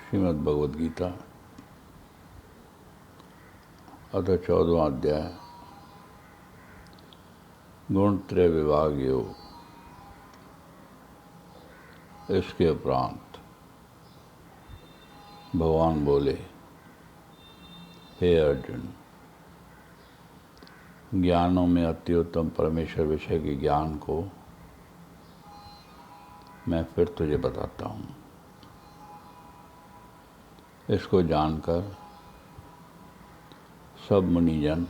श्रीमद् भगवद गीता अथ 14वां अध्याय गुणत्रय विभाग योग। इसके उपरांत भगवान बोले, हे अर्जुन, ज्ञानों में अत्युत्तम परमेश्वर विषय के ज्ञान को मैं फिर तुझे बताता हूँ। इसको जानकर सब मुनिजन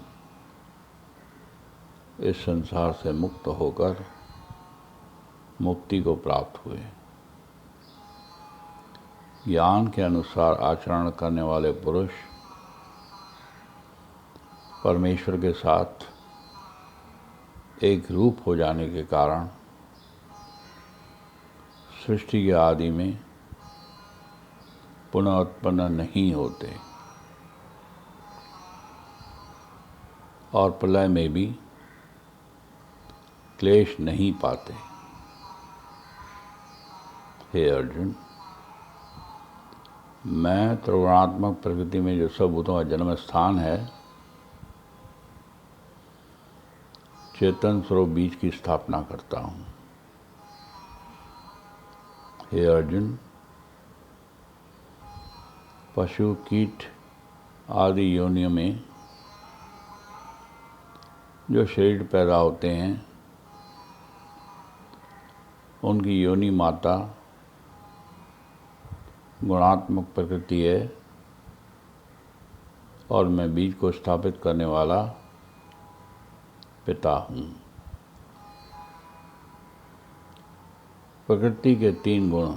इस संसार से मुक्त होकर मुक्ति को प्राप्त हुए। ज्ञान के अनुसार आचरण करने वाले पुरुष परमेश्वर के साथ एक रूप हो जाने के कारण सृष्टि के आदि में पुनः उत्पन्न नहीं होते और प्रलय में भी क्लेश नहीं पाते। हे अर्जुन, मैं त्रिगुणात्मक प्रकृति में जो सब भूतों का जन्म स्थान है, चेतन स्वरूप बीज की स्थापना करता हूँ। हे अर्जुन, पशु कीट आदि योनियों में जो शरीर पैदा होते हैं, उनकी योनि माता गुणात्मक प्रकृति है और मैं बीज को स्थापित करने वाला पिता हूँ। प्रकृति के 3 गुण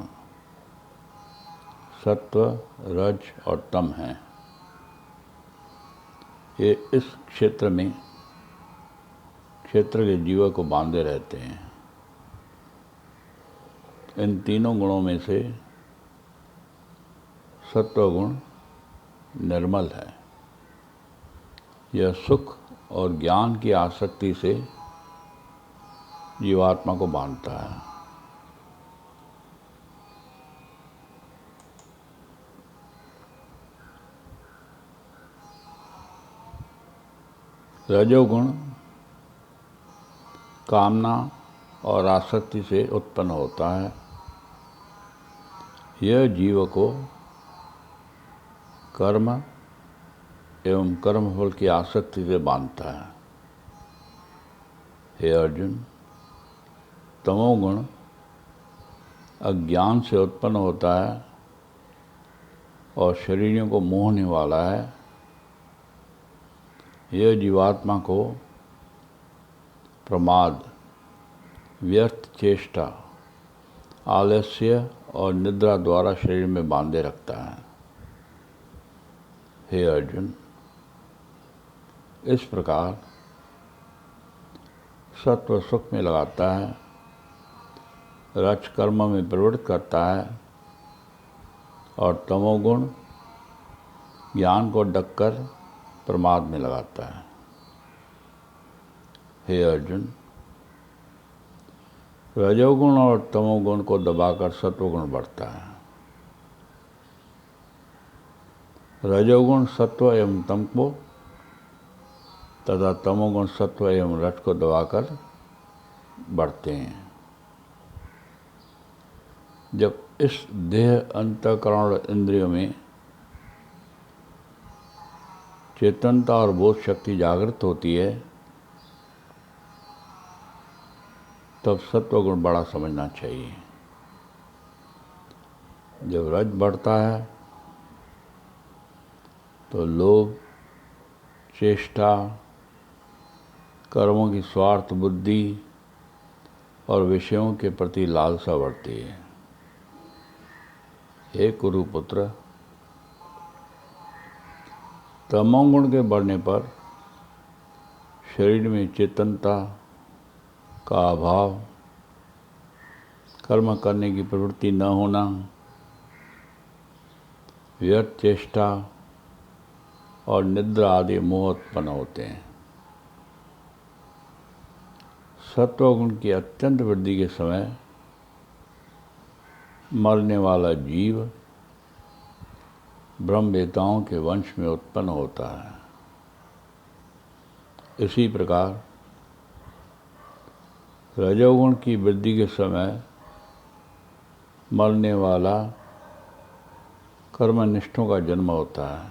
सत्व, रज और तम हैं। ये इस क्षेत्र के जीव को बांधे रहते हैं। इन तीनों गुणों में से सत्वगुण निर्मल है। यह सुख और ज्ञान की आसक्ति से जीवात्मा को बांधता है। रजोगुण कामना और आसक्ति से उत्पन्न होता है। यह जीव को कर्म एवं कर्मफल की आसक्ति से बांधता है। हे अर्जुन, तमोगुण अज्ञान से उत्पन्न होता है और शरीरों को मोहने वाला है। यह जीवात्मा को प्रमाद, व्यर्थ चेष्टा, आलस्य और निद्रा द्वारा शरीर में बांधे रखता है। हे अर्जुन, इस प्रकार सत्व सुख में लगाता है, रज कर्म में प्रवृत्त करता है और तमोगुण ज्ञान को ढककर प्रमाद में लगाता है। हे अर्जुन, रजोगुण और तमोगुण को दबाकर सत्वगुण बढ़ता है। रजोगुण सत्व एवं तम को तथा तमोगुण सत्व एवं रज को दबाकर बढ़ते हैं। जब इस देह, अंतःकरण और इंद्रियों में चेतनता और बोध शक्ति जागृत होती है, तब सत्वगुण बड़ा समझना चाहिए। जब रज बढ़ता है तो लोभ, चेष्टा, कर्मों की स्वार्थ बुद्धि और विषयों के प्रति लालसा बढ़ती है। हे कुरुपुत्र, तमोगुण के बढ़ने पर शरीर में चेतनता का अभाव, कर्म करने की प्रवृत्ति न होना, व्यर्थ चेष्टा और निद्रा आदि मोह उत्पन्न होते हैं। सत्वगुण की अत्यंत वृद्धि के समय मरने वाला जीव ब्रह्मवेताओं के वंश में उत्पन्न होता है। इसी प्रकार रजोगुण की वृद्धि के समय मरने वाला कर्मनिष्ठों का जन्म होता है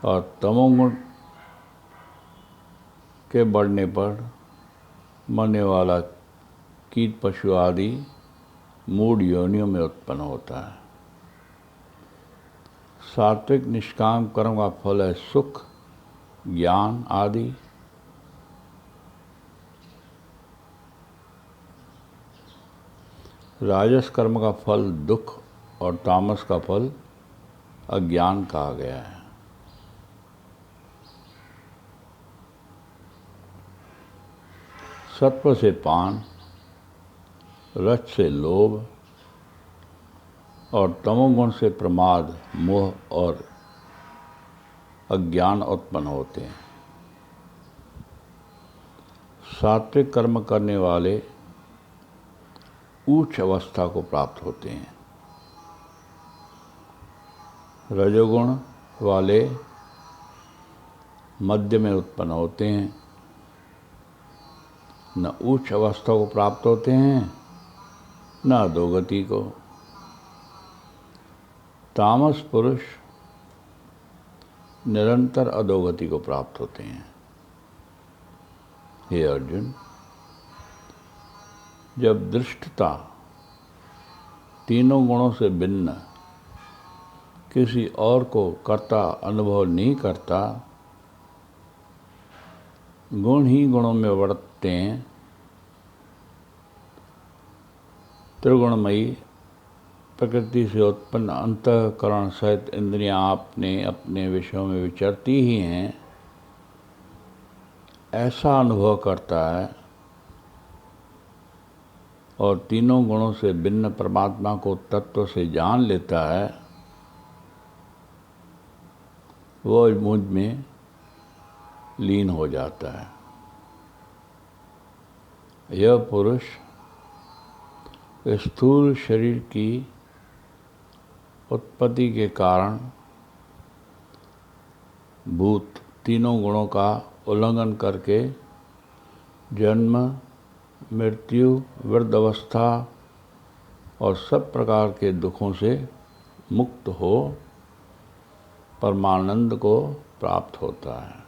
और तमोगुण के बढ़ने पर मरने वाला कीट पशु आदि मूढ़ योनियों में उत्पन्न होता है। सात्विक निष्काम कर्म का फल है सुख, ज्ञान आदि। राजस कर्म का फल दुख और तामस का फल अज्ञान कहा गया है। सत्व से पान, रज से लोभ और तमोगुण से प्रमाद, मोह और अज्ञान उत्पन्न होते हैं। सात्विक कर्म करने वाले उच्च अवस्था को प्राप्त होते हैं। रजोगुण वाले मध्य में उत्पन्न होते हैं, न उच्च अवस्था को प्राप्त होते हैं न अधोगति को। तामस पुरुष निरंतर अधोगति को प्राप्त होते हैं। हे अर्जुन, जब दृष्टता तीनों गुणों से भिन्न किसी और को कर्ता अनुभव नहीं करता, गुण ही गुणों में वर्तते हैं, त्रिगुणमयी प्रकृति से उत्पन्न अंतःकरण सहित इंद्रियां अपने अपने विषयों में विचरती ही हैं, ऐसा अनुभव करता है और तीनों गुणों से भिन्न परमात्मा को तत्व से जान लेता है, वह मुझ में लीन हो जाता है। यह पुरुष स्थूल शरीर की उत्पत्ति के कारण भूत तीनों गुणों का उल्लंघन करके जन्म, मृत्यु, वृद्धावस्था और सब प्रकार के दुखों से मुक्त हो परमानंद को प्राप्त होता है।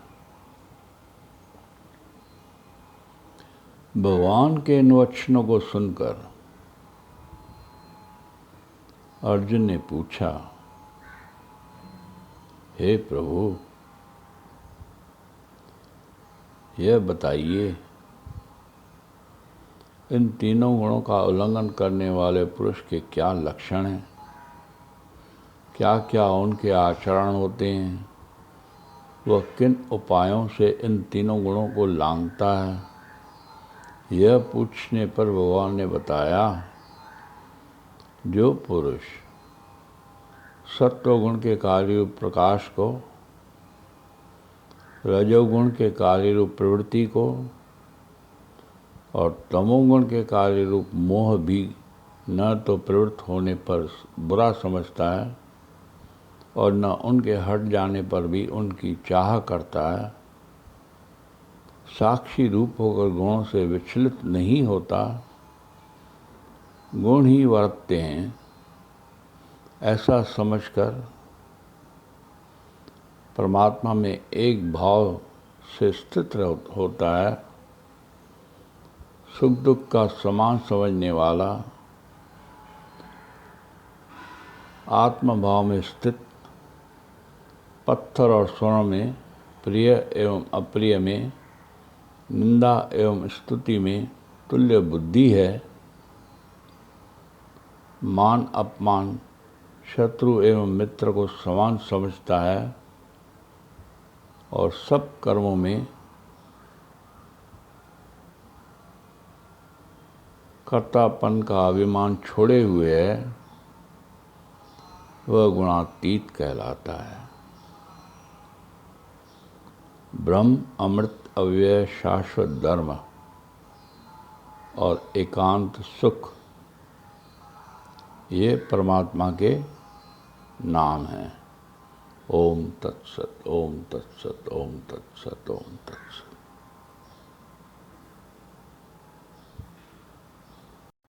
भगवान के इन वचनों को सुनकर अर्जुन ने पूछा, हे प्रभु, यह बताइए, इन तीनों गुणों का उल्लंघन करने वाले पुरुष के क्या लक्षण हैं? क्या क्या उनके आचरण होते हैं? वह किन उपायों से इन तीनों गुणों को लांघता है? यह पूछने पर भगवान ने बताया, जो पुरुष सत्वगुण के कार्य रूप प्रकाश को, रजोगुण के कार्य रूप प्रवृत्ति को और तमोगुण के कार्य रूप मोह भी न तो प्रवृत्त होने पर बुरा समझता है और न उनके हट जाने पर भी उनकी चाह करता है, साक्षी रूप होकर गुणों से विचलित नहीं होता, गुण ही वर्तते हैं, ऐसा समझकर परमात्मा में एक भाव से स्थित होता है, सुख दुख का समान समझने वाला, आत्मभाव में स्थित, पत्थर और स्वर्ण में, प्रिय एवं अप्रिय में, निंदा एवं स्तुति में तुल्य बुद्धि है, मान अपमान, शत्रु एवं मित्र को समान समझता है और सब कर्मों में कर्तापन का अभिमान छोड़े हुए है, वह गुणातीत कहलाता है। ब्रह्म, अमृत, अव्यय, शाश्वत धर्म और एकांत सुख, ये परमात्मा के नाम है। ओम तत्सत, ओम तत्सत, ओम तत्सत, ओम तत्सत।